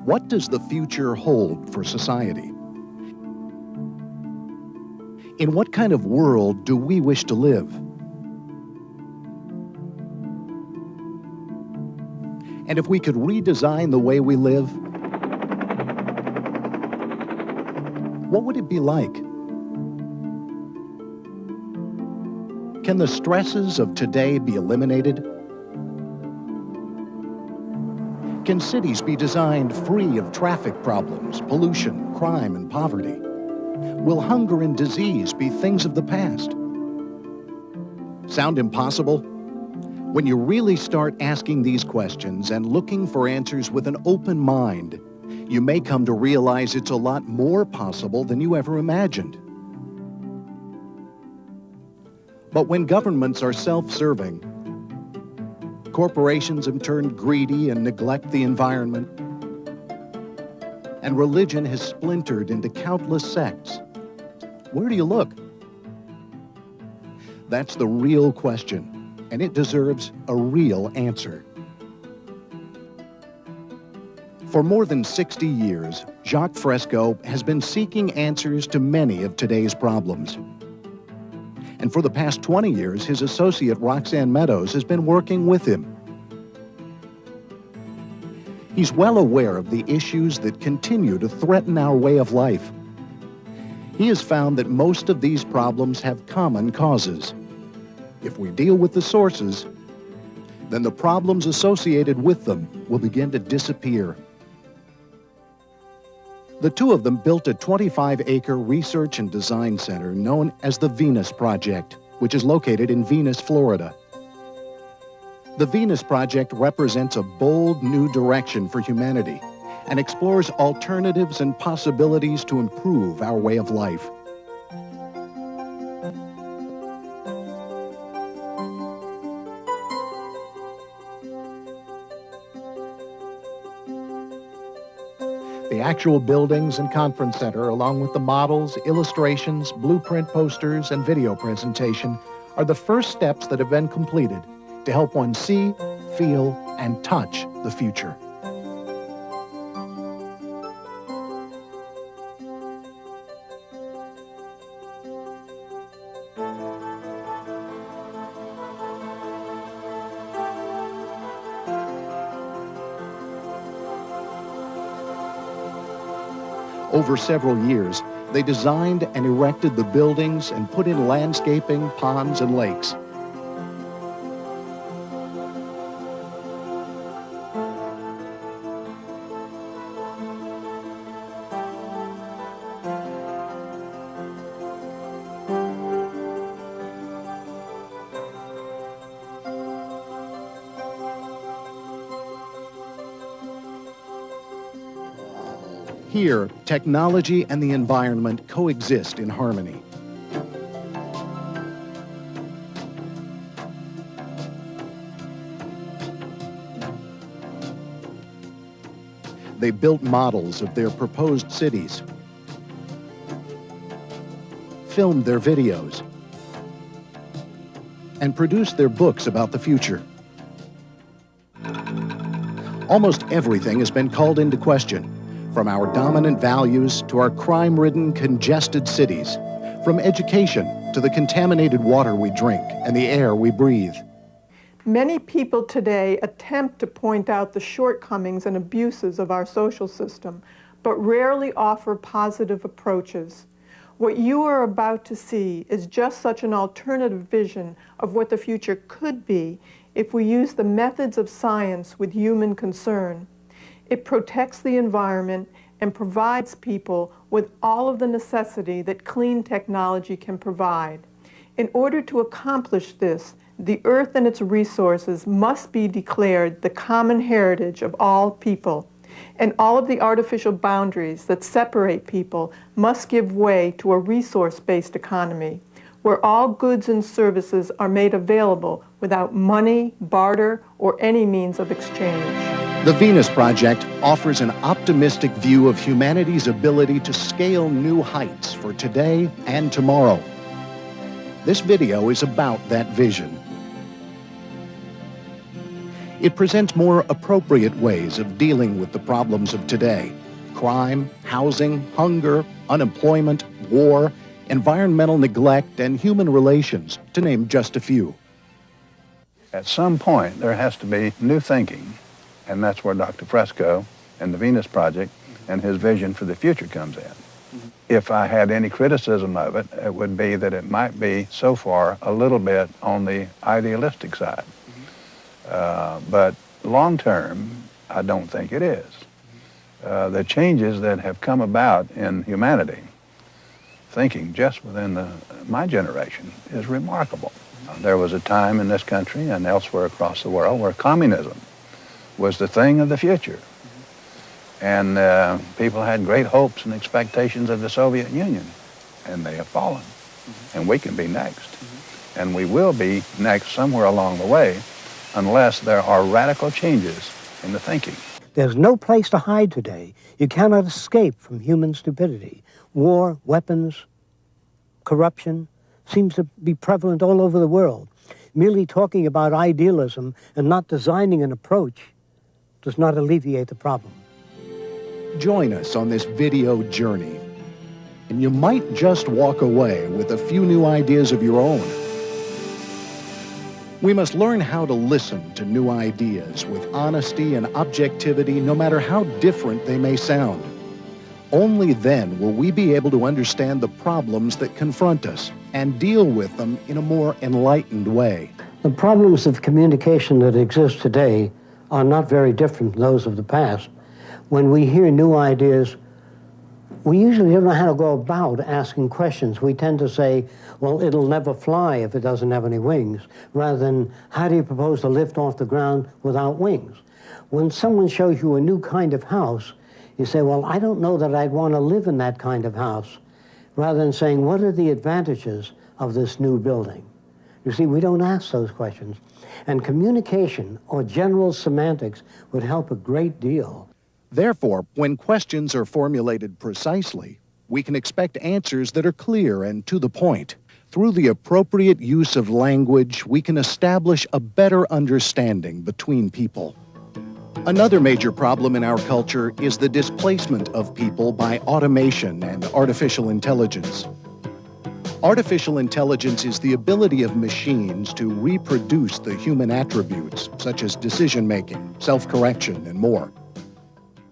What does the future hold for society? In what kind of world do we wish to live? And if we could redesign the way we live, what would it be like? Can the stresses of today be eliminated? Can cities be designed free of traffic problems, pollution, crime, and poverty? Will hunger and disease be things of the past? Sound impossible? When you really start asking these questions and looking for answers with an open mind, you may come to realize it's a lot more possible than you ever imagined. But when governments are self-serving, corporations have turned greedy and neglect the environment, and religion has splintered into countless sects, where do you look? That's the real question, and it deserves a real answer. For more than 60 years, Jacques Fresco has been seeking answers to many of today's problems. And for the past 20 years, his associate Roxanne Meadows has been working with him. He's well aware of the issues that continue to threaten our way of life. He has found that most of these problems have common causes. If we deal with the sources, then the problems associated with them will begin to disappear. The two of them built a 25-acre research and design center known as the Venus Project, which is located in Venus, Florida. The Venus Project represents a bold new direction for humanity and explores alternatives and possibilities to improve our way of life. The actual buildings and conference center, along with the models, illustrations, blueprint posters, and video presentation, are the first steps that have been completed to help one see, feel, and touch the future. Over several years, they designed and erected the buildings and put in landscaping, ponds, and lakes. Here, technology and the environment coexist in harmony. They built models of their proposed cities, filmed their videos, and produced their books about the future. Almost everything has been called into question, from our dominant values to our crime-ridden, congested cities, from education to the contaminated water we drink and the air we breathe. Many people today attempt to point out the shortcomings and abuses of our social system, but rarely offer positive approaches. What you are about to see is just such an alternative vision of what the future could be if we use the methods of science with human concern. It protects the environment and provides people with all of the necessity that clean technology can provide. In order to accomplish this, the earth and its resources must be declared the common heritage of all people, and all of the artificial boundaries that separate people must give way to a resource-based economy, where all goods and services are made available without money, barter, or any means of exchange. The Venus Project offers an optimistic view of humanity's ability to scale new heights for today and tomorrow. This video is about that vision. It presents more appropriate ways of dealing with the problems of today: crime, housing, hunger, unemployment, war, environmental neglect, and human relations, to name just a few. At some point, there has to be new thinking, and that's where Dr. Fresco and the Venus Project and his vision for the future comes in. If I had any criticism of it, it would be that it might be, so far, a little bit on the idealistic side. But long-term, I don't think it is. The changes that have come about in humanity, thinking just within my generation, is remarkable. There was a time in this country and elsewhere across the world where communism was the thing of the future. And people had great hopes and expectations of the Soviet Union, and they have fallen. And we can be next. And we will be next somewhere along the way, unless there are radical changes in the thinking. There's no place to hide today. You cannot escape from human stupidity. War, weapons, corruption seems to be prevalent all over the world. Merely talking about idealism and not designing an approach does not alleviate the problem. Join us on this video journey, and you might just walk away with a few new ideas of your own. We must learn how to listen to new ideas with honesty and objectivity, no matter how different they may sound. Only then will we be able to understand the problems that confront us and deal with them in a more enlightened way. The problems of communication that exist today are not very different from those of the past. When we hear new ideas, we usually don't know how to go about asking questions. We tend to say, well, it'll never fly if it doesn't have any wings, rather than, how do you propose to lift off the ground without wings? When someone shows you a new kind of house, you say, well, I don't know that I'd want to live in that kind of house, rather than saying, what are the advantages of this new building? You see, we don't ask those questions. And communication or general semantics would help a great deal. Therefore, when questions are formulated precisely, we can expect answers that are clear and to the point. Through the appropriate use of language, we can establish a better understanding between people. Another major problem in our culture is the displacement of people by automation and artificial intelligence. Artificial intelligence is the ability of machines to reproduce the human attributes, such as decision-making, self-correction, and more.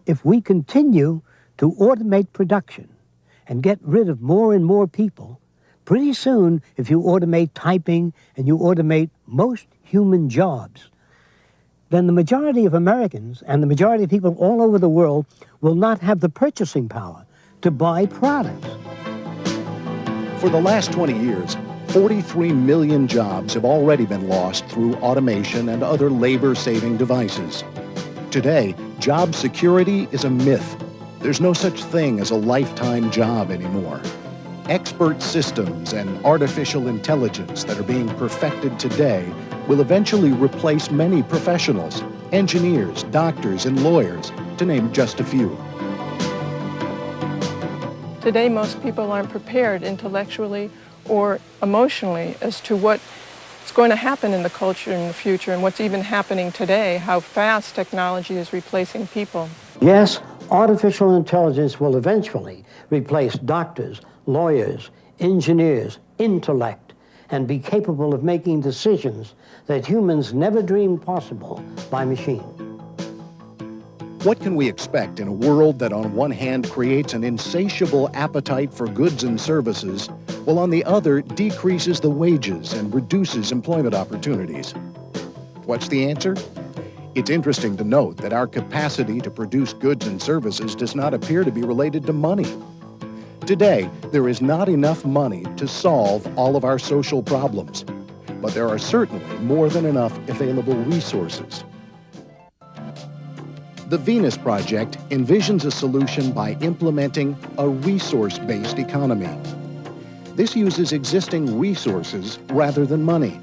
If we continue to automate production and get rid of more and more people, pretty soon, if you automate typing and you automate most human jobs, then the majority of Americans and the majority of people all over the world will not have the purchasing power to buy products. For the last 20 years, 43 million jobs have already been lost through automation and other labor-saving devices. Today, job security is a myth. There's no such thing as a lifetime job anymore. Expert systems and artificial intelligence that are being perfected today will eventually replace many professionals, engineers, doctors, and lawyers, to name just a few. Today, most people aren't prepared intellectually or emotionally as to what's going to happen in the culture in the future and what's even happening today, how fast technology is replacing people. Yes, artificial intelligence will eventually replace doctors, lawyers, engineers, intellect, and be capable of making decisions that humans never dreamed possible by machine. What can we expect in a world that on one hand creates an insatiable appetite for goods and services, while on the other decreases the wages and reduces employment opportunities? What's the answer? It's interesting to note that our capacity to produce goods and services does not appear to be related to money. Today, there is not enough money to solve all of our social problems, but there are certainly more than enough available resources. The Venus Project envisions a solution by implementing a resource-based economy. This uses existing resources rather than money.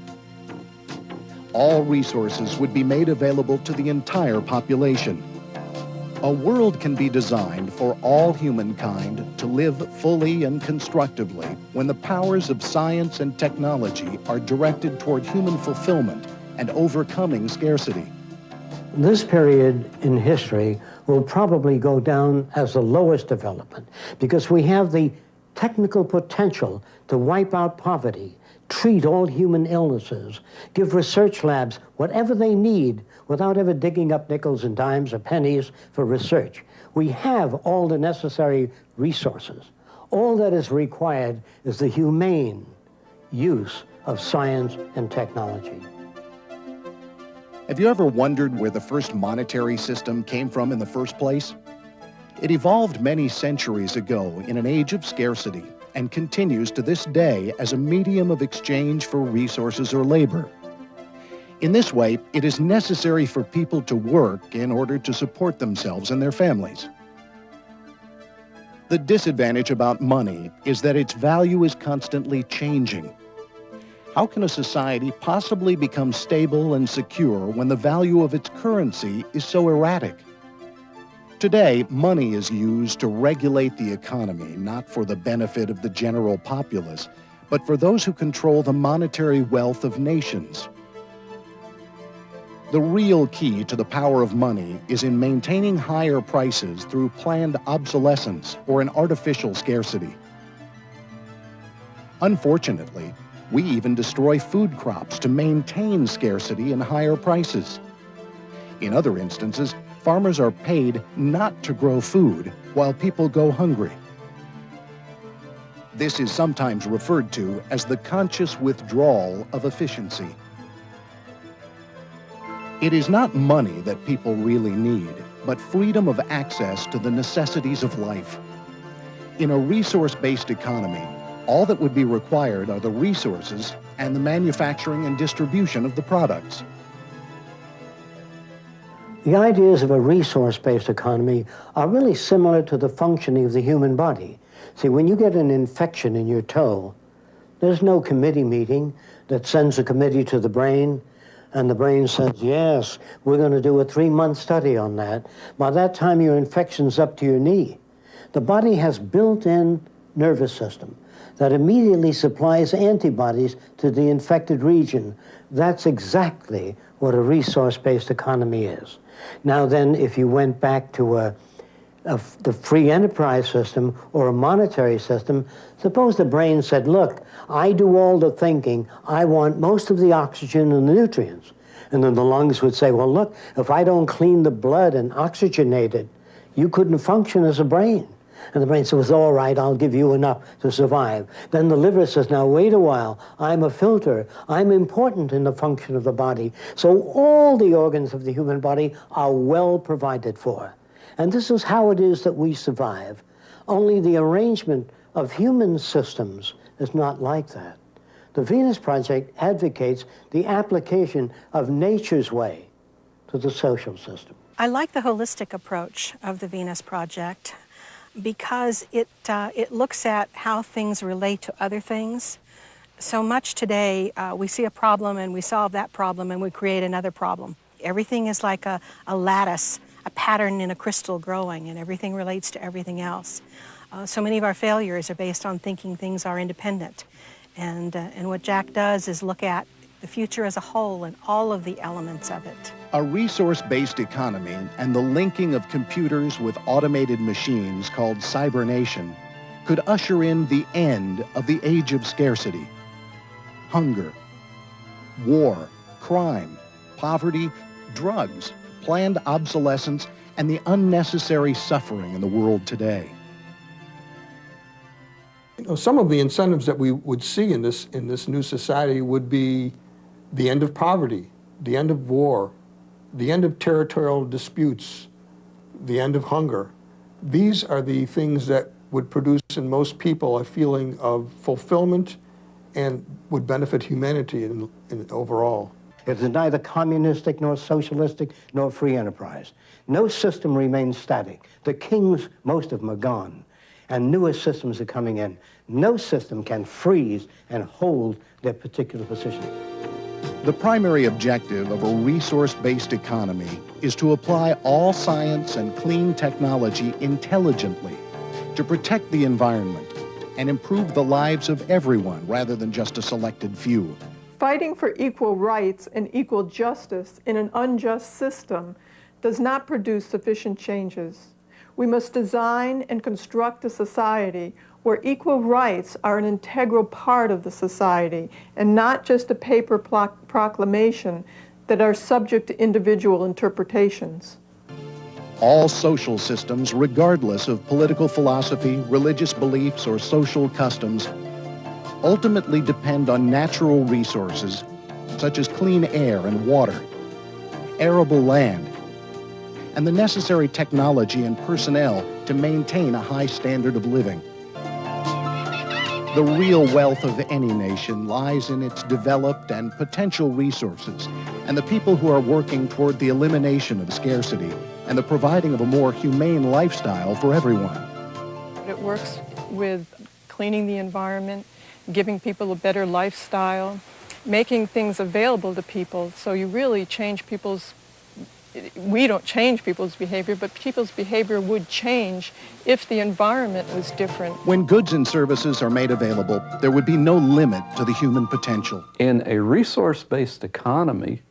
All resources would be made available to the entire population. A world can be designed for all humankind to live fully and constructively when the powers of science and technology are directed toward human fulfillment and overcoming scarcity. This period in history will probably go down as the lowest development because we have the technical potential to wipe out poverty, treat all human illnesses, give research labs whatever they need without ever digging up nickels and dimes or pennies for research. We have all the necessary resources. All that is required is the humane use of science and technology. Have you ever wondered where the first monetary system came from in the first place? It evolved many centuries ago in an age of scarcity and continues to this day as a medium of exchange for resources or labor. In this way, it is necessary for people to work in order to support themselves and their families. The disadvantage about money is that its value is constantly changing. How can a society possibly become stable and secure when the value of its currency is so erratic? Today, money is used to regulate the economy, not for the benefit of the general populace, but for those who control the monetary wealth of nations. The real key to the power of money is in maintaining higher prices through planned obsolescence or an artificial scarcity. Unfortunately, we even destroy food crops to maintain scarcity and higher prices. In other instances, farmers are paid not to grow food while people go hungry. This is sometimes referred to as the conscious withdrawal of efficiency. It is not money that people really need, but freedom of access to the necessities of life. In a resource-based economy, all that would be required are the resources and the manufacturing and distribution of the products. The ideas of a resource-based economy are really similar to the functioning of the human body. See, when you get an infection in your toe, there's no committee meeting that sends a committee to the brain, and the brain says, yes, we're going to do a 3-month study on that. By that time, your infection's up to your knee. The body has built-in nervous system that immediately supplies antibodies to the infected region. That's exactly what a resource-based economy is. Now then, if you went back to the free enterprise system or a monetary system, suppose the brain said, look, I do all the thinking, I want most of the oxygen and the nutrients. And then the lungs would say, well, look, if I don't clean the blood and oxygenate it, you couldn't function as a brain. And the brain says, all right, I'll give you enough to survive. Then the liver says, now wait a while, I'm a filter. I'm important in the function of the body. So all the organs of the human body are well provided for. And this is how it is that we survive. Only the arrangement of human systems is not like that. The Venus Project advocates the application of nature's way to the social system. I like the holistic approach of the Venus Project because it looks at how things relate to other things. So much today, we see a problem and we solve that problem and we create another problem. Everything is like a lattice, a pattern in a crystal growing, and everything relates to everything else. So many of our failures are based on thinking things are independent. And what Jack does is look at the future as a whole and all of the elements of it. A resource-based economy and the linking of computers with automated machines called cybernation could usher in the end of the age of scarcity. Hunger, war, crime, poverty, drugs, planned obsolescence, and the unnecessary suffering in the world today. You know, some of the incentives that we would see in this new society would be the end of poverty, the end of war, the end of territorial disputes, the end of hunger. These are the things that would produce in most people a feeling of fulfillment and would benefit humanity in overall. It is neither communistic nor socialistic nor free enterprise. No system remains static. The kings, most of them are gone, and newer systems are coming in. No system can freeze and hold their particular position. The primary objective of a resource-based economy is to apply all science and clean technology intelligently to protect the environment and improve the lives of everyone rather than just a selected few. Fighting for equal rights and equal justice in an unjust system does not produce sufficient changes. We must design and construct a society where equal rights are an integral part of the society and not just a paper proclamation that are subject to individual interpretations. All social systems, regardless of political philosophy, religious beliefs, or social customs, ultimately depend on natural resources such as clean air and water, arable land, and the necessary technology and personnel to maintain a high standard of living. The real wealth of any nation lies in its developed and potential resources and the people who are working toward the elimination of scarcity and the providing of a more humane lifestyle for everyone. It works with cleaning the environment, giving people a better lifestyle, making things available to people, so you really change we don't change people's behavior, but people's behavior would change if the environment was different. When goods and services are made available, there would be no limit to the human potential. In a resource-based economy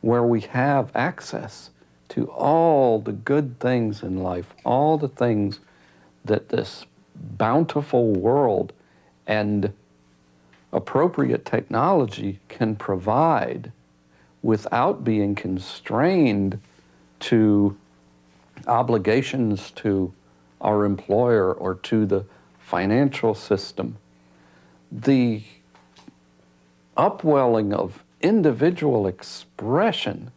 where we have access to all the good things in life, all the things that this bountiful world and appropriate technology can provide without being constrained to obligations to our employer or to the financial system, the upwelling of individual expression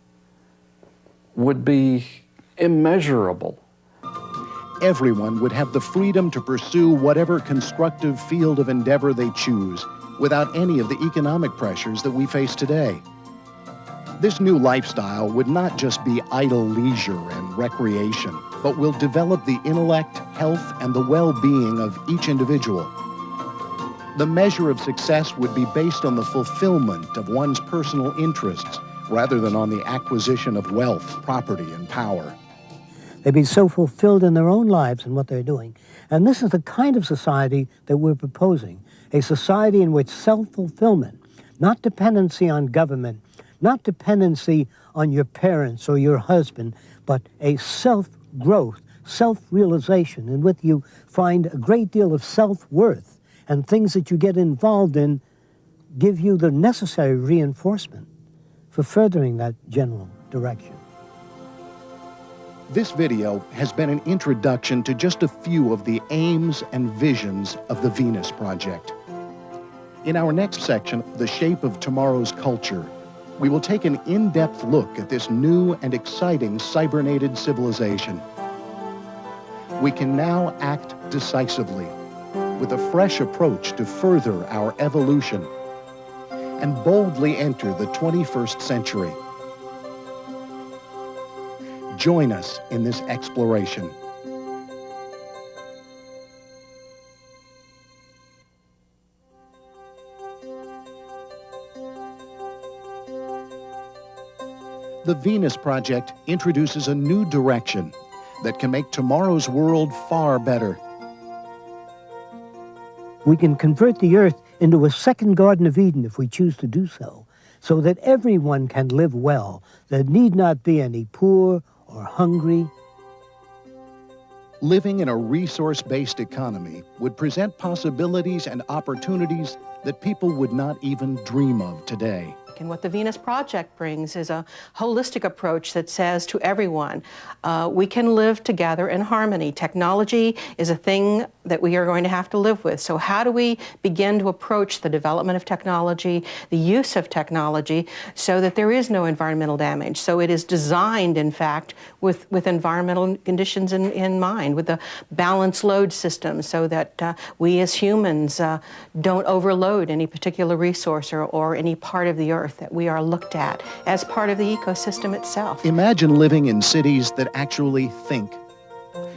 would be immeasurable. Everyone would have the freedom to pursue whatever constructive field of endeavor they choose without any of the economic pressures that we face today. This new lifestyle would not just be idle leisure and recreation, but will develop the intellect, health, and the well-being of each individual. The measure of success would be based on the fulfillment of one's personal interests rather than on the acquisition of wealth, property, and power. They'd be so fulfilled in their own lives and what they're doing. And this is the kind of society that we're proposing, a society in which self-fulfillment, not dependency on government, not dependency on your parents or your husband, but a self-growth, self-realization in which you find a great deal of self-worth, and things that you get involved in give you the necessary reinforcement for furthering that general direction. This video has been an introduction to just a few of the aims and visions of the Venus Project. In our next section, The Shape of Tomorrow's Culture, we will take an in-depth look at this new and exciting cybernated civilization. We can now act decisively with a fresh approach to further our evolution and boldly enter the 21st century. Join us in this exploration. The Venus Project introduces a new direction that can make tomorrow's world far better. We can convert the Earth into a second Garden of Eden if we choose to do so that everyone can live well. There need not be any poor or hungry. Living in a resource-based economy would present possibilities and opportunities that people would not even dream of today. And what the Venus Project brings is a holistic approach that says to everyone, we can live together in harmony. Technology is a thing that we are going to have to live with. So how do we begin to approach the development of technology, the use of technology, so that there is no environmental damage? So it is designed, in fact, with environmental conditions in mind, with a balanced load system, so that we as humans don't overload any particular resource or any part of the earth, that we are looked at as part of the ecosystem itself. Imagine living in cities that actually think.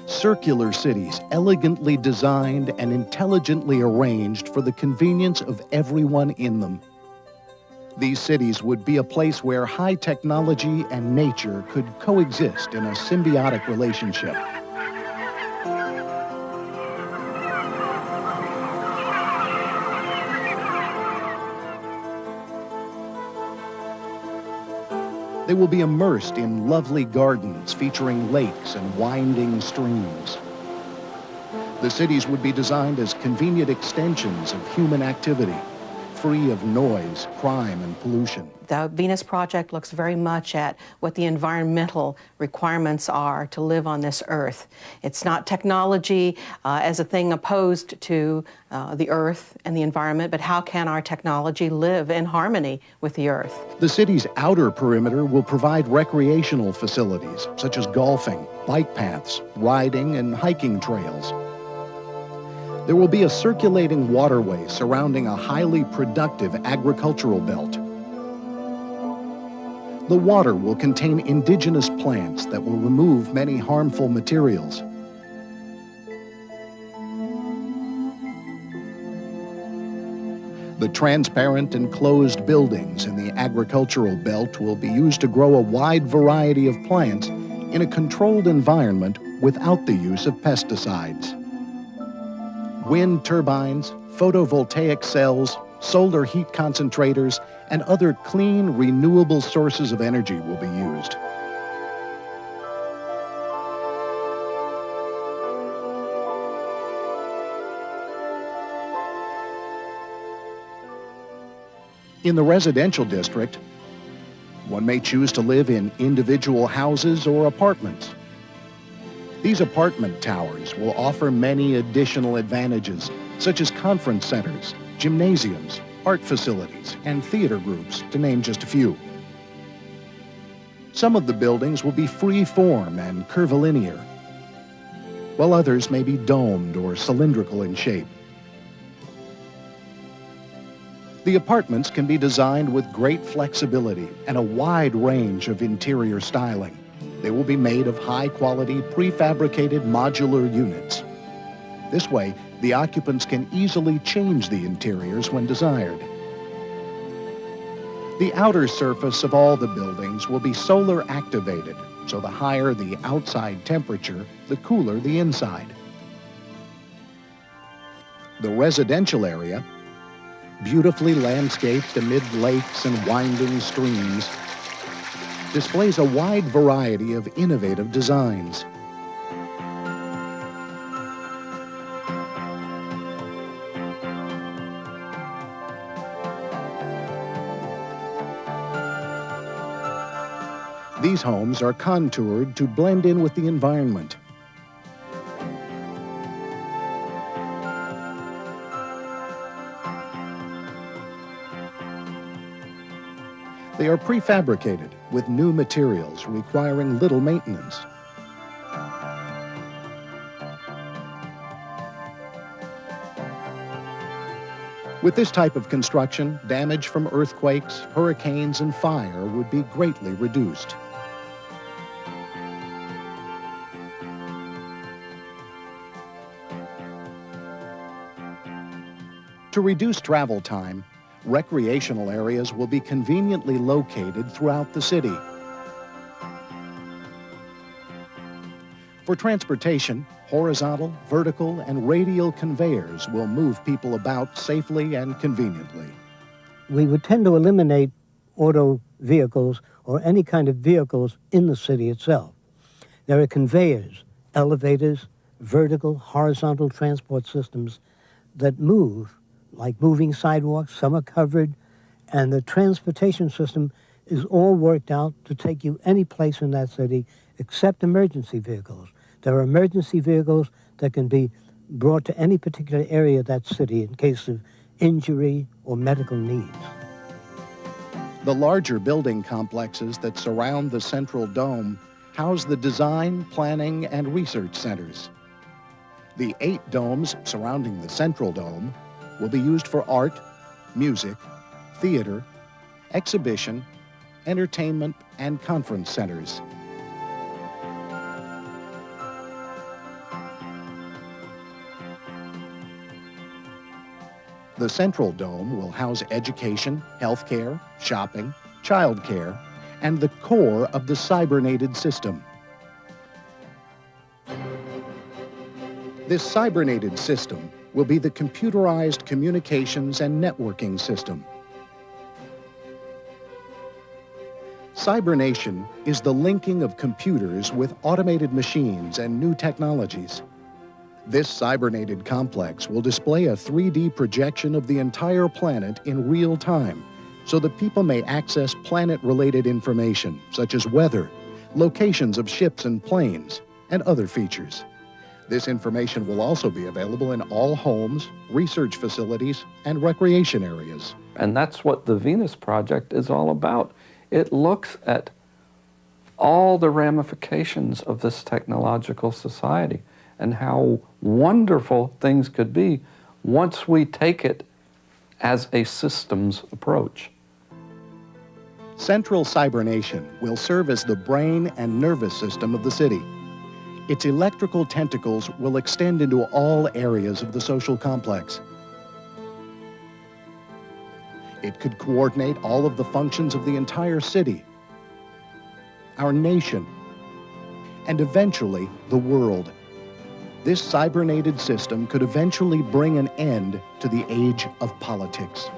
Circular cities, elegantly designed and intelligently arranged for the convenience of everyone in them. These cities would be a place where high technology and nature could coexist in a symbiotic relationship. They will be immersed in lovely gardens featuring lakes and winding streams. The cities would be designed as convenient extensions of human activity, free of noise, crime, and pollution. The Venus Project looks very much at what the environmental requirements are to live on this Earth. It's not technology as a thing opposed to the Earth and the environment, but how can our technology live in harmony with the Earth? The city's outer perimeter will provide recreational facilities such as golfing, bike paths, riding, and hiking trails. There will be a circulating waterway surrounding a highly productive agricultural belt. The water will contain indigenous plants that will remove many harmful materials. The transparent and closed buildings in the agricultural belt will be used to grow a wide variety of plants in a controlled environment without the use of pesticides. Wind turbines, photovoltaic cells, solar heat concentrators, and other clean, renewable sources of energy will be used. In the residential district, one may choose to live in individual houses or apartments. These apartment towers will offer many additional advantages, such as conference centers, gymnasiums, art facilities, and theater groups, to name just a few. Some of the buildings will be free-form and curvilinear, while others may be domed or cylindrical in shape. The apartments can be designed with great flexibility and a wide range of interior styling. They will be made of high-quality, prefabricated modular units. This way, the occupants can easily change the interiors when desired. The outer surface of all the buildings will be solar activated, so the higher the outside temperature, the cooler the inside. The residential area, beautifully landscaped amid lakes and winding streams, displays a wide variety of innovative designs. These homes are contoured to blend in with the environment. They are prefabricated with new materials requiring little maintenance. With this type of construction, damage from earthquakes, hurricanes, and fire would be greatly reduced. To reduce travel time, recreational areas will be conveniently located throughout the city. For transportation, horizontal, vertical, and radial conveyors will move people about safely and conveniently. We would tend to eliminate auto vehicles or any kind of vehicles in the city itself. There are conveyors, elevators, vertical, horizontal transport systems that move, like moving sidewalks. Some are covered, and the transportation system is all worked out to take you any place in that city except emergency vehicles. There are emergency vehicles that can be brought to any particular area of that city in case of injury or medical needs. The larger building complexes that surround the Central Dome house the design, planning, and research centers. The 8 domes surrounding the Central Dome will be used for art, music, theater, exhibition, entertainment, and conference centers. The Central Dome will house education, healthcare, shopping, childcare, and the core of the cybernated system. This cybernated system will be the computerized communications and networking system. Cybernation is the linking of computers with automated machines and new technologies. This cybernated complex will display a 3D projection of the entire planet in real time, so that people may access planet-related information such as weather, locations of ships and planes, and other features. This information will also be available in all homes, research facilities, and recreation areas. And that's what the Venus Project is all about. It looks at all the ramifications of this technological society and how wonderful things could be once we take it as a systems approach. Central Cybernation will serve as the brain and nervous system of the city. Its electrical tentacles will extend into all areas of the social complex. It could coordinate all of the functions of the entire city, our nation, and eventually the world. This cybernated system could eventually bring an end to the age of politics.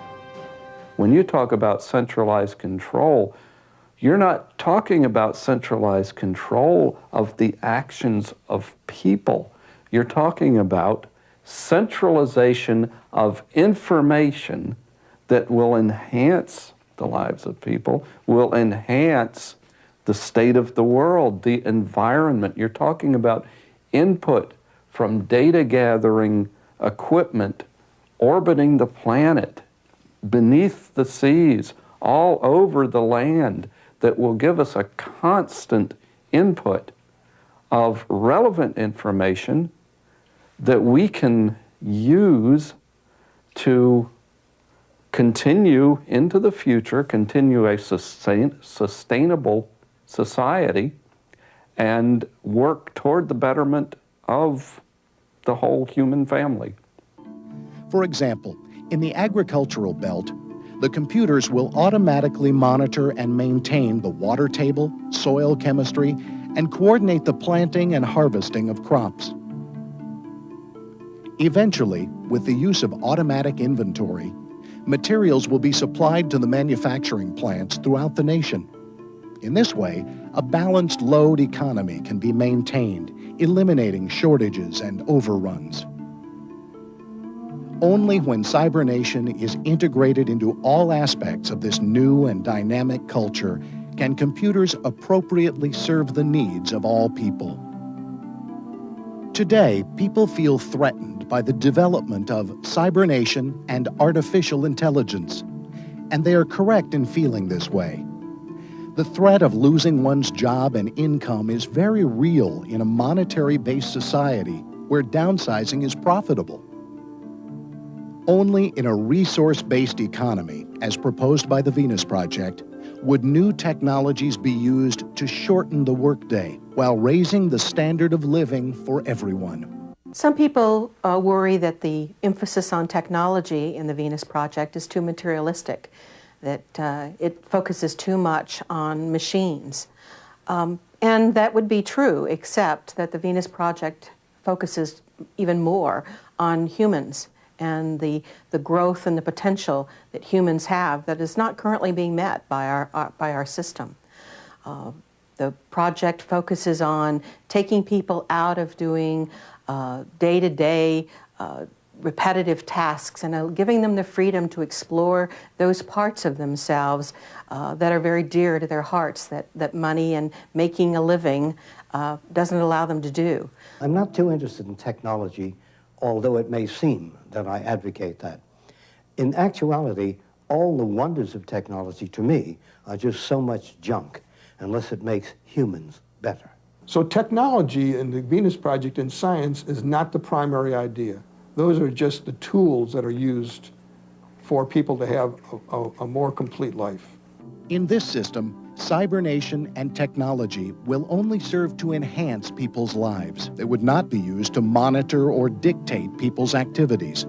When you talk about centralized control, you're not talking about centralized control of the actions of people. You're talking about centralization of information that will enhance the lives of people, will enhance the state of the world, the environment. You're talking about input from data gathering equipment orbiting the planet, beneath the seas, all over the land, that will give us a constant input of relevant information that we can use to continue into the future, continue a sustainable society, and work toward the betterment of the whole human family. For example, in the agricultural belt, the computers will automatically monitor and maintain the water table, soil chemistry, and coordinate the planting and harvesting of crops. Eventually, with the use of automatic inventory, materials will be supplied to the manufacturing plants throughout the nation. In this way, a balanced load economy can be maintained, eliminating shortages and overruns. Only when cybernation is integrated into all aspects of this new and dynamic culture can computers appropriately serve the needs of all people. Today, people feel threatened by the development of cybernation and artificial intelligence, and they are correct in feeling this way. The threat of losing one's job and income is very real in a monetary-based society where downsizing is profitable. Only in a resource-based economy, as proposed by the Venus Project, would new technologies be used to shorten the workday while raising the standard of living for everyone. Some people worry that the emphasis on technology in the Venus Project is too materialistic, that it focuses too much on machines. And that would be true, except that the Venus Project focuses even more on humans and the growth and the potential that humans have that is not currently being met by our system. The project focuses on taking people out of doing day-to-day repetitive tasks and giving them the freedom to explore those parts of themselves that are very dear to their hearts, that money and making a living doesn't allow them to do. I'm not too interested in technology, although it may seem that I advocate that. In actuality, all the wonders of technology to me are just so much junk unless it makes humans better. So technology in the Venus Project in science is not the primary idea. Those are just the tools that are used for people to have a more complete life. In this system, cybernation and technology will only serve to enhance people's lives. They would not be used to monitor or dictate people's activities.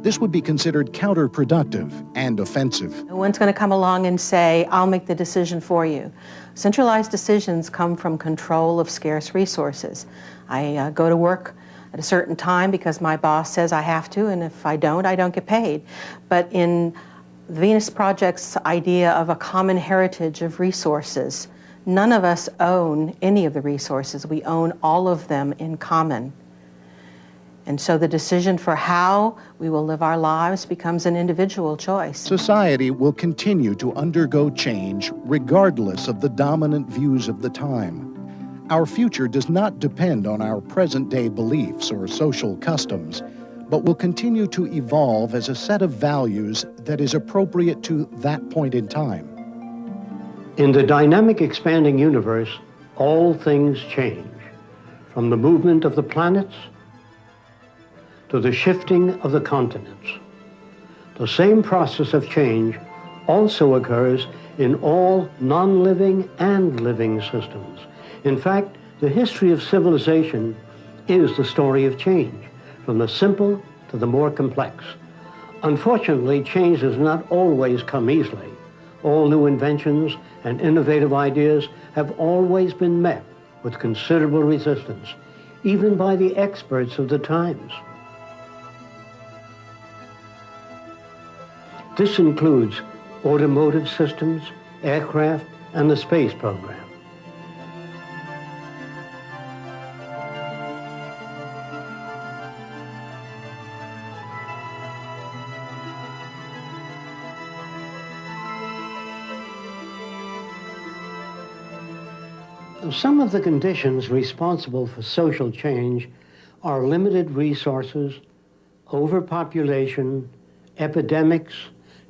This would be considered counterproductive and offensive. No one's going to come along and say, I'll make the decision for you. Centralized decisions come from control of scarce resources. I go to work at a certain time because my boss says I have to, and if I don't get paid. But in The Venus Project's idea of a common heritage of resources. None of us own any of the resources. We own all of them in common. And so the decision for how we will live our lives becomes an individual choice. Society will continue to undergo change regardless of the dominant views of the time. Our future does not depend on our present-day beliefs or social customs, but will continue to evolve as a set of values that is appropriate to that point in time. In the dynamic, expanding universe, all things change, from the movement of the planets to the shifting of the continents. The same process of change also occurs in all non-living and living systems. In fact, the history of civilization is the story of change, from the simple to the more complex. Unfortunately, change does not always come easily. All new inventions and innovative ideas have always been met with considerable resistance, even by the experts of the times. This includes automotive systems, aircraft, and the space program. Some of the conditions responsible for social change are limited resources, overpopulation, epidemics,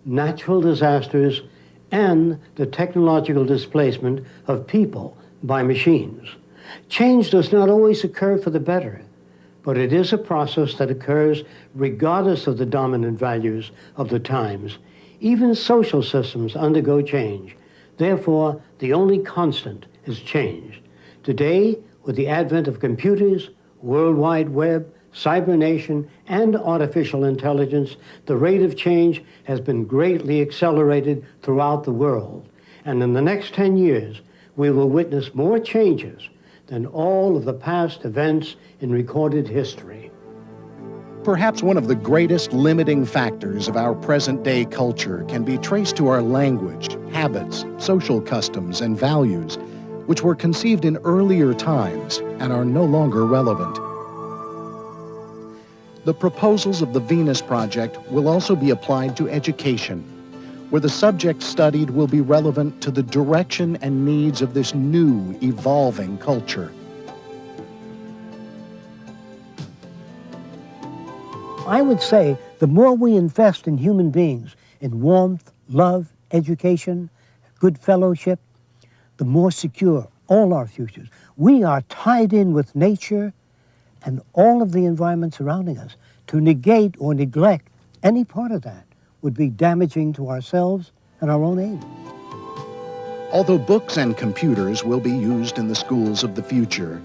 natural disasters, and the technological displacement of people by machines. Change does not always occur for the better, but it is a process that occurs regardless of the dominant values of the times. Even social systems undergo change. Therefore, the only constant is change. Today, with the advent of computers, World Wide Web, cybernation, and artificial intelligence, the rate of change has been greatly accelerated throughout the world. And in the next 10 years, we will witness more changes than all of the past events in recorded history. Perhaps one of the greatest limiting factors of our present-day culture can be traced to our language, habits, social customs, and values, which were conceived in earlier times and are no longer relevant. The proposals of the Venus Project will also be applied to education, where the subject studied will be relevant to the direction and needs of this new, evolving culture. I would say the more we invest in human beings, in warmth, love, education, good fellowship, the more secure all our futures. We are tied in with nature and all of the environment surrounding us. To negate or neglect any part of that would be damaging to ourselves and our own age. Although books and computers will be used in the schools of the future,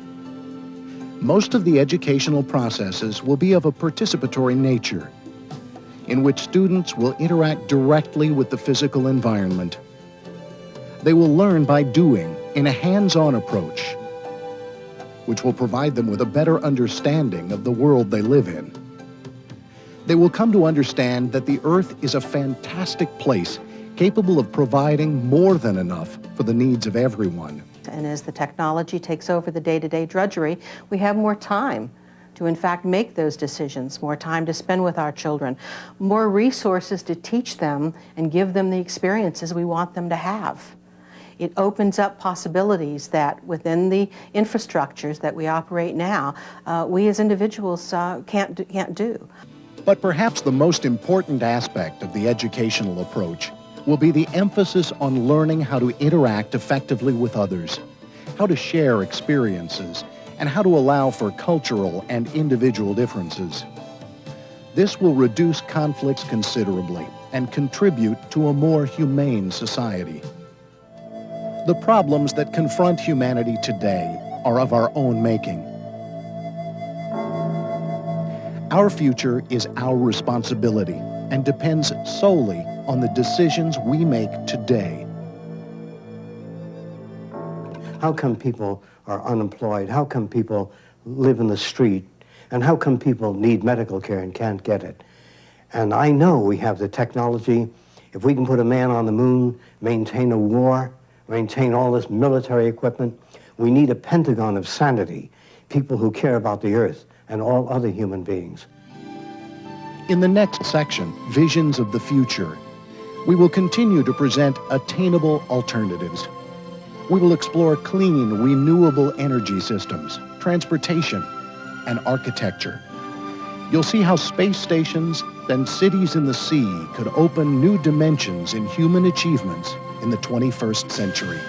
most of the educational processes will be of a participatory nature, in which students will interact directly with the physical environment. They will learn by doing, in a hands-on approach, which will provide them with a better understanding of the world they live in. They will come to understand that the Earth is a fantastic place, capable of providing more than enough for the needs of everyone. And as the technology takes over the day-to-day drudgery, we have more time to in fact make those decisions, more time to spend with our children, more resources to teach them and give them the experiences we want them to have. It opens up possibilities that within the infrastructures that we operate now, we as individuals can't do. But perhaps the most important aspect of the educational approach will be the emphasis on learning how to interact effectively with others, how to share experiences, and how to allow for cultural and individual differences. This will reduce conflicts considerably and contribute to a more humane society. The problems that confront humanity today are of our own making. Our future is our responsibility and depends solely on the decisions we make today. How come people are unemployed? How come people live in the street? And how come people need medical care and can't get it? And I know we have the technology If we can put a man on the moon, maintain a war, maintain all this military equipment, we need a Pentagon of sanity, people who care about the Earth and all other human beings. In the next section, Visions of the Future, we will continue to present attainable alternatives. We will explore clean, renewable energy systems, transportation, and architecture. You'll see how space stations and cities in the sea could open new dimensions in human achievements in the 21st century.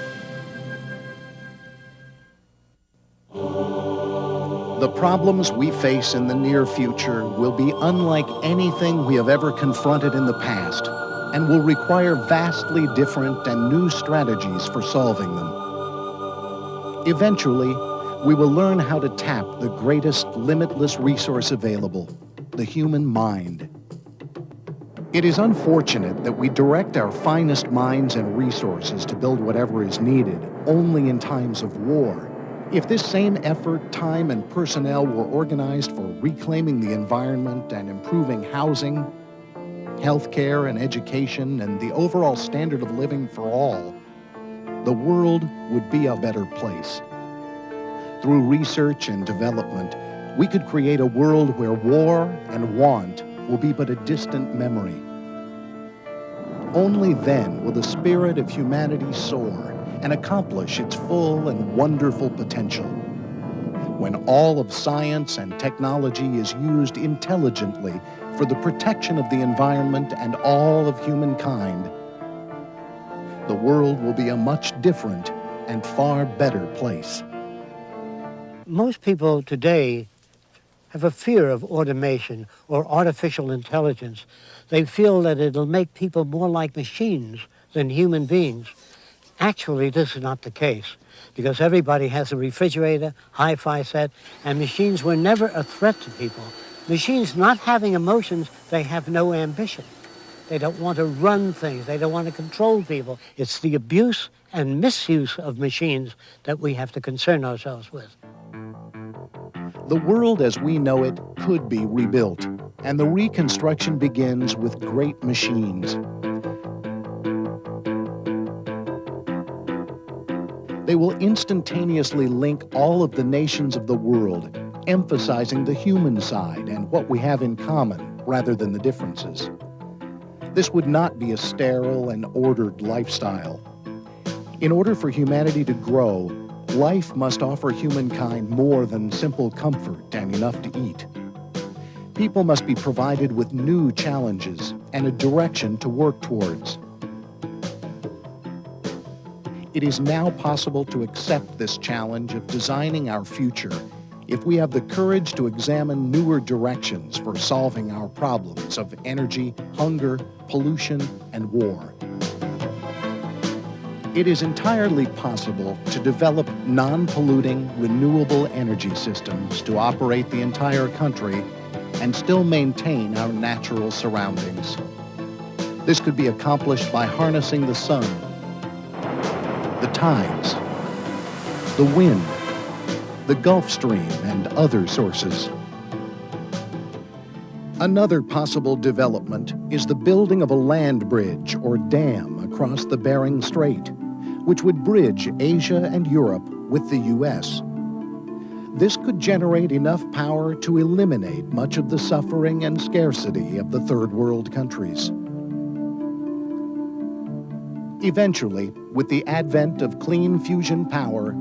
The problems we face in the near future will be unlike anything we have ever confronted in the past, and will require vastly different and new strategies for solving them. Eventually, we will learn how to tap the greatest limitless resource available, the human mind. It is unfortunate that we direct our finest minds and resources to build whatever is needed only in times of war. If this same effort, time, and personnel were organized for reclaiming the environment and improving housing, healthcare and education, and the overall standard of living for all, the world would be a better place. Through research and development, we could create a world where war and want will be but a distant memory. Only then will the spirit of humanity soar and accomplish its full and wonderful potential. When all of science and technology is used intelligently for the protection of the environment and all of humankind, the world will be a much different and far better place. Most people today have a fear of automation or artificial intelligence. They feel that it'll make people more like machines than human beings. Actually, this is not the case, because everybody has a refrigerator, hi-fi set, and machines were never a threat to people. Machines not having emotions, they have no ambition. They don't want to run things. They don't want to control people. It's the abuse and misuse of machines that we have to concern ourselves with. The world as we know it could be rebuilt, and the reconstruction begins with great machines. They will instantaneously link all of the nations of the world, emphasizing the human side and what we have in common rather than the differences. This would not be a sterile and ordered lifestyle. In order for humanity to grow, life must offer humankind more than simple comfort and enough to eat. People must be provided with new challenges and a direction to work towards. It is now possible to accept this challenge of designing our future if we have the courage to examine newer directions for solving our problems of energy, hunger, pollution, and war. It is entirely possible to develop non-polluting, renewable energy systems to operate the entire country and still maintain our natural surroundings. This could be accomplished by harnessing the sun, the tides, the wind, the Gulf Stream, and other sources. Another possible development is the building of a land bridge or dam across the Bering Strait, which would bridge Asia and Europe with the U.S. This could generate enough power to eliminate much of the suffering and scarcity of the third world countries. Eventually, with the advent of clean fusion power,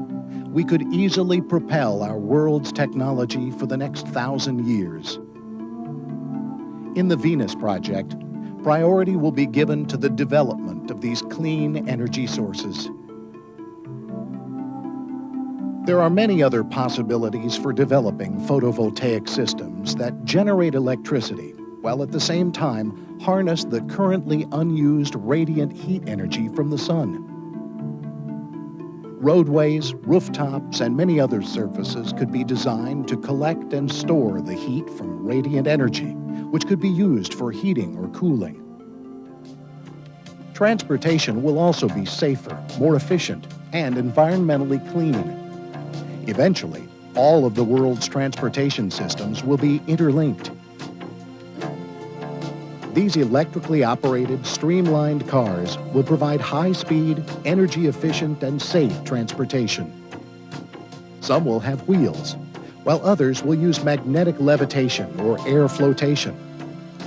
we could easily propel our world's technology for the next 1,000 years. In the Venus Project, priority will be given to the development of these clean energy sources. There are many other possibilities for developing photovoltaic systems that generate electricity, while at the same time harness the currently unused radiant heat energy from the sun. Roadways, rooftops, and many other surfaces could be designed to collect and store the heat from radiant energy, which could be used for heating or cooling. Transportation will also be safer, more efficient, and environmentally clean. Eventually, all of the world's transportation systems will be interlinked. These electrically operated, streamlined cars will provide high-speed, energy-efficient, and safe transportation. Some will have wheels, while others will use magnetic levitation or air flotation.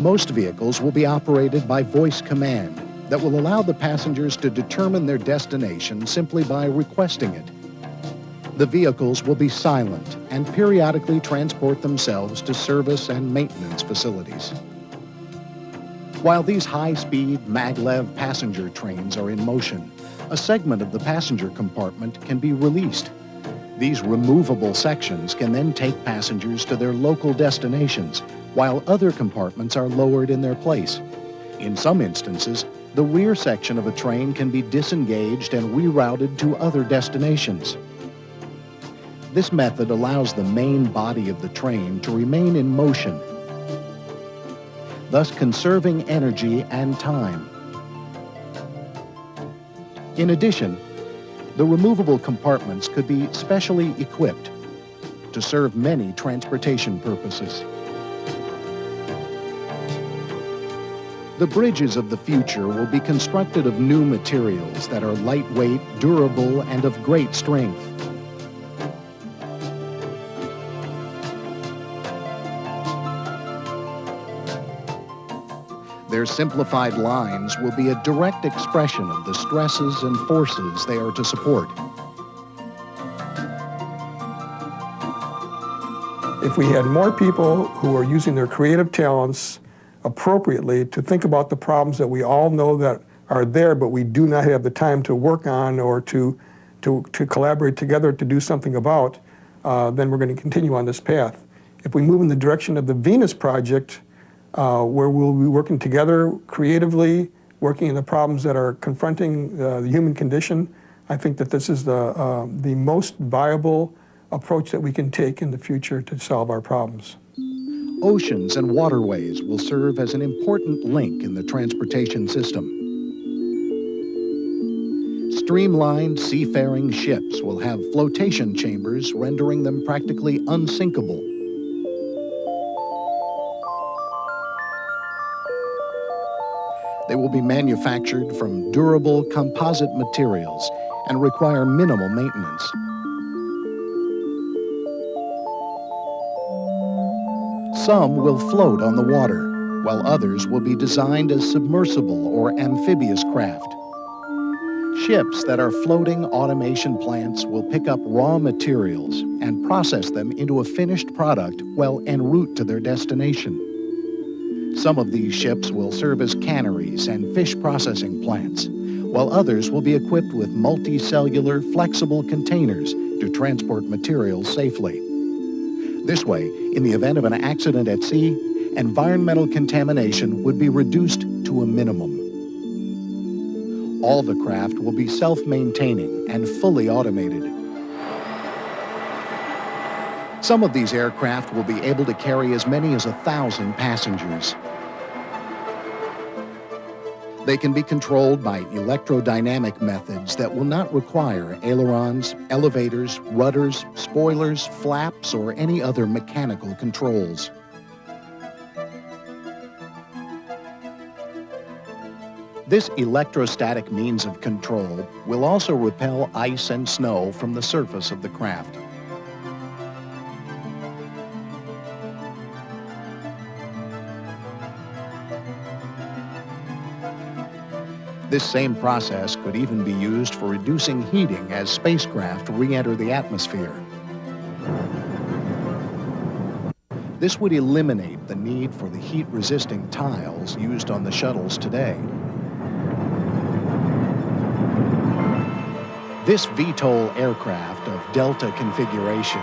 Most vehicles will be operated by voice command that will allow the passengers to determine their destination simply by requesting it. The vehicles will be silent and periodically transport themselves to service and maintenance facilities. While these high-speed maglev passenger trains are in motion, a segment of the passenger compartment can be released. These removable sections can then take passengers to their local destinations, while other compartments are lowered in their place. In some instances, the rear section of a train can be disengaged and rerouted to other destinations. This method allows the main body of the train to remain in motion, thus conserving energy and time. In addition, the removable compartments could be specially equipped to serve many transportation purposes. The bridges of the future will be constructed of new materials that are lightweight, durable, and of great strength. Their simplified lines will be a direct expression of the stresses and forces they are to support. If we had more people who are using their creative talents appropriately to think about the problems that we all know that are there, but we do not have the time to work on or to collaborate together to do something about, then we're going to continue on this path. If we move in the direction of the Venus Project, where we'll be working together creatively, working in the problems that are confronting the human condition, I think that this is the most viable approach that we can take in the future to solve our problems. Oceans and waterways will serve as an important link in the transportation system. Streamlined seafaring ships will have flotation chambers, rendering them practically unsinkable. They will be manufactured from durable composite materials and require minimal maintenance. Some will float on the water, while others will be designed as submersible or amphibious craft. Ships that are floating automation plants will pick up raw materials and process them into a finished product well en route to their destination. Some of these ships will serve as canneries and fish processing plants, while others will be equipped with multicellular, flexible containers to transport materials safely. This way, in the event of an accident at sea, environmental contamination would be reduced to a minimum. All the craft will be self-maintaining and fully automated. Some of these aircraft will be able to carry as many as 1,000 passengers. They can be controlled by electrodynamic methods that will not require ailerons, elevators, rudders, spoilers, flaps, or any other mechanical controls. This electrostatic means of control will also repel ice and snow from the surface of the craft. This same process could even be used for reducing heating as spacecraft re-enter the atmosphere. This would eliminate the need for the heat-resisting tiles used on the shuttles today. This VTOL aircraft of Delta configuration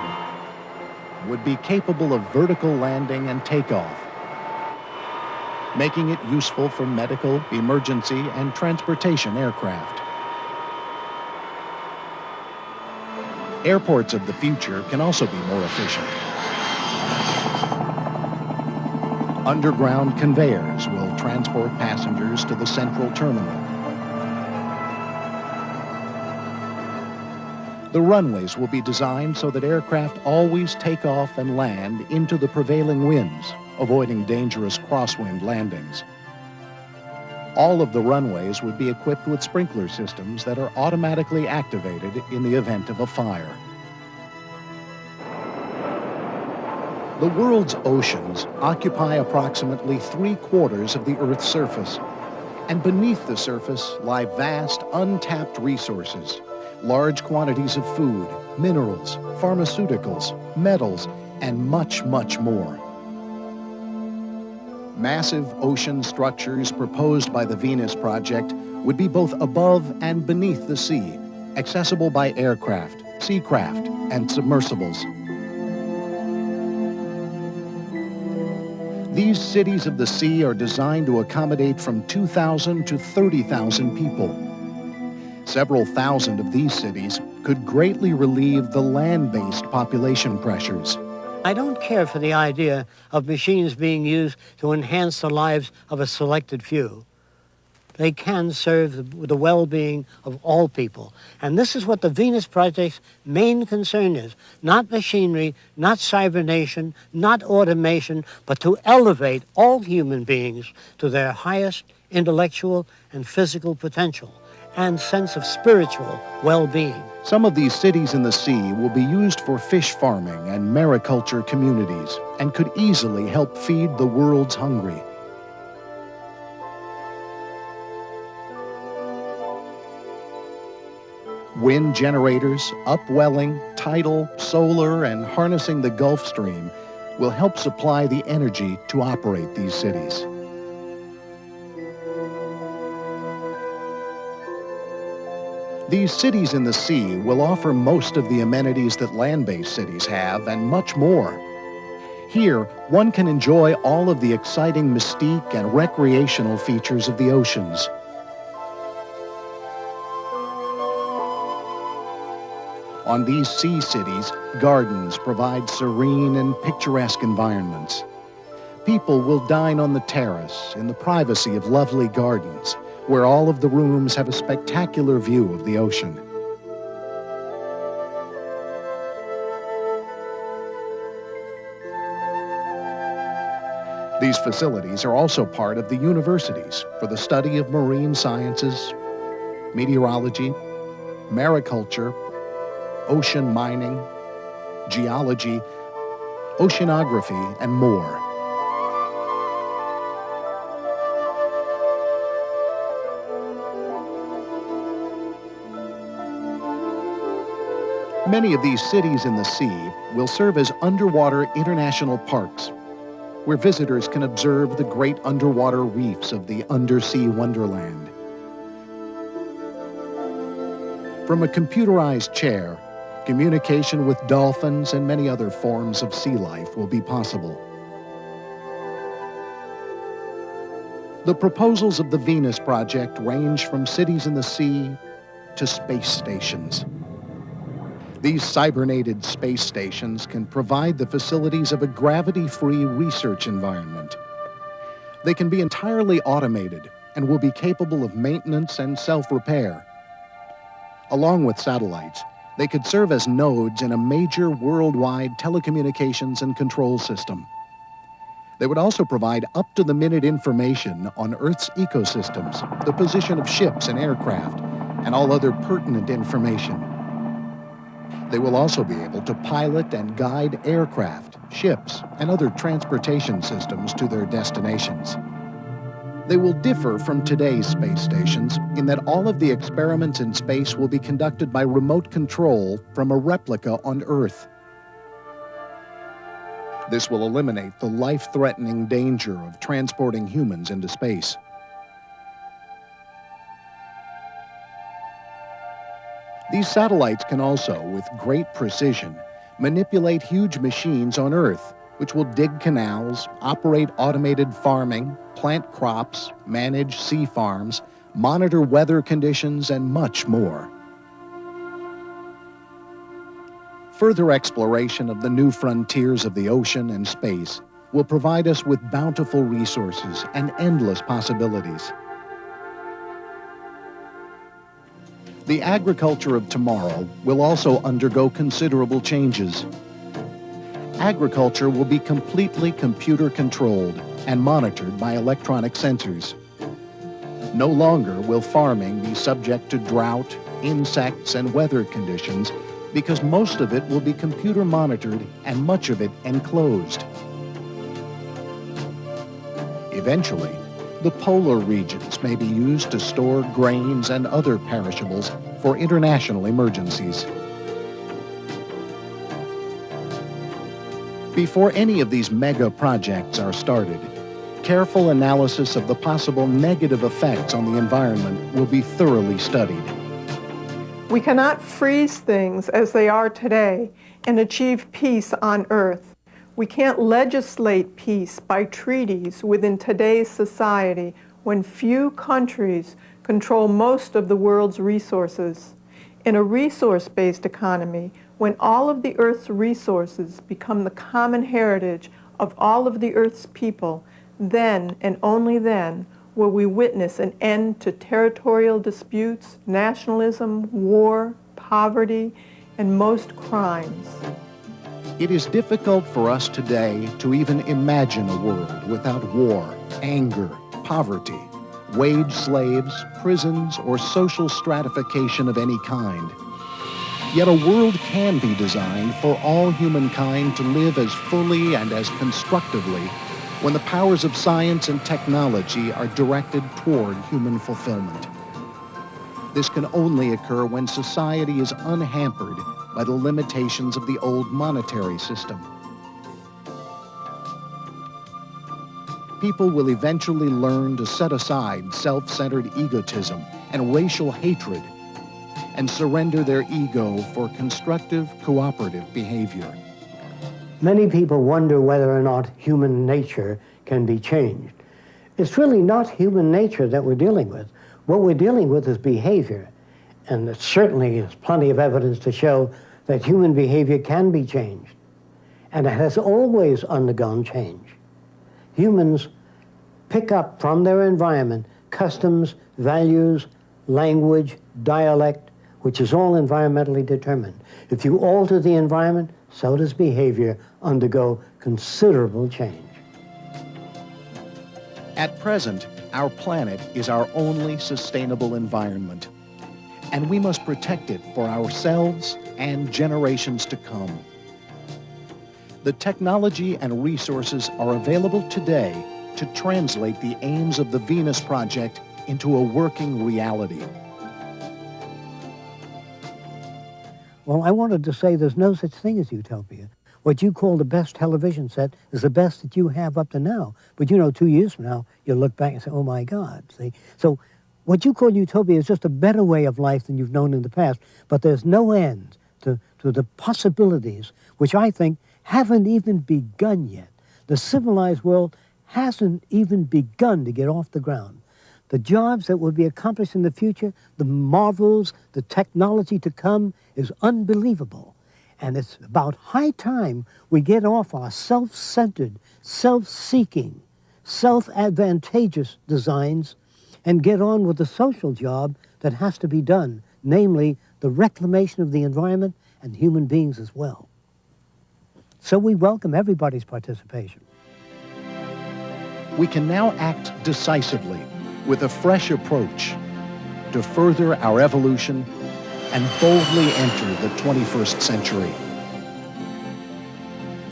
would be capable of vertical landing and takeoff, making it useful for medical, emergency, and transportation aircraft. Airports of the future can also be more efficient. Underground conveyors will transport passengers to the central terminal. The runways will be designed so that aircraft always take off and land into the prevailing winds, avoiding dangerous crosswind landings. All of the runways would be equipped with sprinkler systems that are automatically activated in the event of a fire. The world's oceans occupy approximately 3/4 of the Earth's surface. And beneath the surface lie vast, untapped resources, large quantities of food, minerals, pharmaceuticals, metals, and much, much more. Massive ocean structures proposed by the Venus Project would be both above and beneath the sea, accessible by aircraft, seacraft, and submersibles. These cities of the sea are designed to accommodate from 2,000 to 30,000 people. Several thousand of these cities could greatly relieve the land-based population pressures. I don't care for the idea of machines being used to enhance the lives of a selected few. They can serve the well-being of all people. And this is what the Venus Project's main concern is. Not machinery, not cybernation, not automation, but to elevate all human beings to their highest intellectual and physical potential and sense of spiritual well-being. Some of these cities in the sea will be used for fish farming and mariculture communities and could easily help feed the world's hungry. Wind generators, upwelling, tidal, solar, and harnessing the Gulf Stream will help supply the energy to operate these cities. These cities in the sea will offer most of the amenities that land-based cities have and much more. Here, one can enjoy all of the exciting mystique and recreational features of the oceans. On these sea cities, gardens provide serene and picturesque environments. People will dine on the terrace in the privacy of lovely gardens, where all of the rooms have a spectacular view of the ocean. These facilities are also part of the universities for the study of marine sciences, meteorology, mariculture, ocean mining, geology, oceanography, and more. Many of these cities in the sea will serve as underwater international parks, where visitors can observe the great underwater reefs of the undersea wonderland. From a computerized chair, communication with dolphins and many other forms of sea life will be possible. The proposals of the Venus Project range from cities in the sea to space stations. These cybernated space stations can provide the facilities of a gravity-free research environment. They can be entirely automated and will be capable of maintenance and self-repair. Along with satellites, they could serve as nodes in a major worldwide telecommunications and control system. They would also provide up-to-the-minute information on Earth's ecosystems, the position of ships and aircraft, and all other pertinent information. They will also be able to pilot and guide aircraft, ships, and other transportation systems to their destinations. They will differ from today's space stations in that all of the experiments in space will be conducted by remote control from a replica on Earth. This will eliminate the life-threatening danger of transporting humans into space. These satellites can also, with great precision, manipulate huge machines on Earth, which will dig canals, operate automated farming, plant crops, manage sea farms, monitor weather conditions, and much more. Further exploration of the new frontiers of the ocean and space will provide us with bountiful resources and endless possibilities. The agriculture of tomorrow will also undergo considerable changes. Agriculture will be completely computer-controlled and monitored by electronic sensors. No longer will farming be subject to drought, insects, and weather conditions because most of it will be computer monitored and much of it enclosed. Eventually, the polar regions may be used to store grains and other perishables for international emergencies. Before any of these mega projects are started, careful analysis of the possible negative effects on the environment will be thoroughly studied. We cannot freeze things as they are today and achieve peace on Earth. We can't legislate peace by treaties within today's society when few countries control most of the world's resources. In a resource-based economy, when all of the Earth's resources become the common heritage of all of the Earth's people, then and only then will we witness an end to territorial disputes, nationalism, war, poverty, and most crimes. It is difficult for us today to even imagine a world without war, anger, poverty, wage slaves, prisons, or social stratification of any kind. Yet a world can be designed for all humankind to live as fully and as constructively when the powers of science and technology are directed toward human fulfillment. This can only occur when society is unhampered by the limitations of the old monetary system. People will eventually learn to set aside self-centered egotism and racial hatred and surrender their ego for constructive, cooperative behavior. Many people wonder whether or not human nature can be changed. It's really not human nature that we're dealing with. What we're dealing with is behavior. And there certainly is plenty of evidence to show that human behavior can be changed. And it has always undergone change. Humans pick up from their environment customs, values, language, dialect, which is all environmentally determined. If you alter the environment, so does behavior undergo considerable change. At present, our planet is our only sustainable environment, and we must protect it for ourselves and generations to come. The technology and resources are available today to translate the aims of the Venus Project into a working reality. Well, I wanted to say there's no such thing as utopia. What you call the best television set is the best that you have up to now. But you know, 2 years from now, you'll look back and say, oh my God, see? So what you call utopia is just a better way of life than you've known in the past. But there's no end to the possibilities, which I think haven't even begun yet. The civilized world hasn't even begun to get off the ground. The jobs that will be accomplished in the future, the marvels, the technology to come is unbelievable. And it's about high time we get off our self-centered, self-seeking, self-advantageous designs and get on with the social job that has to be done, namely the reclamation of the environment and human beings as well. So we welcome everybody's participation. We can now act decisively with a fresh approach to further our evolution and boldly enter the 21st century.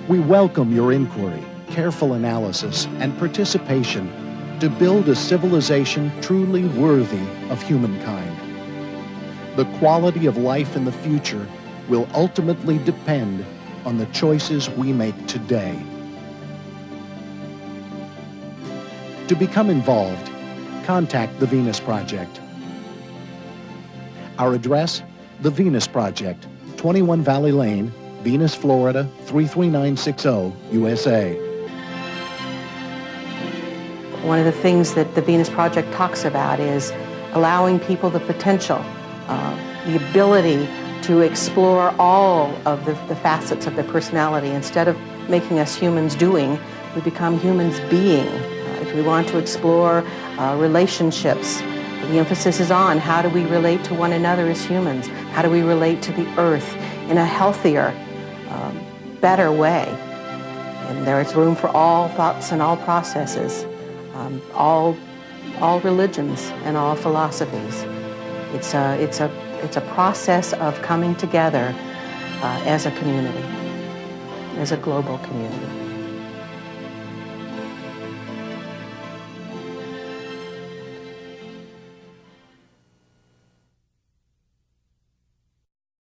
We welcome your inquiry, careful analysis, and participation to build a civilization truly worthy of humankind. The quality of life in the future will ultimately depend on the choices we make today. To become involved, contact the Venus Project. Our address, the Venus Project, 21 Valley Lane, Venus, Florida, 33960, USA. One of the things that the Venus Project talks about is allowing people the potential, the ability to explore all of the facets of their personality. Instead of making us humans doing, we become humans being. If we want to explore relationships, the emphasis is on how do we relate to one another as humans? How do we relate to the earth in a healthier, better way? And there is room for all thoughts and all processes, all all religions and all philosophies. It's a process of coming together as a community, as a global community.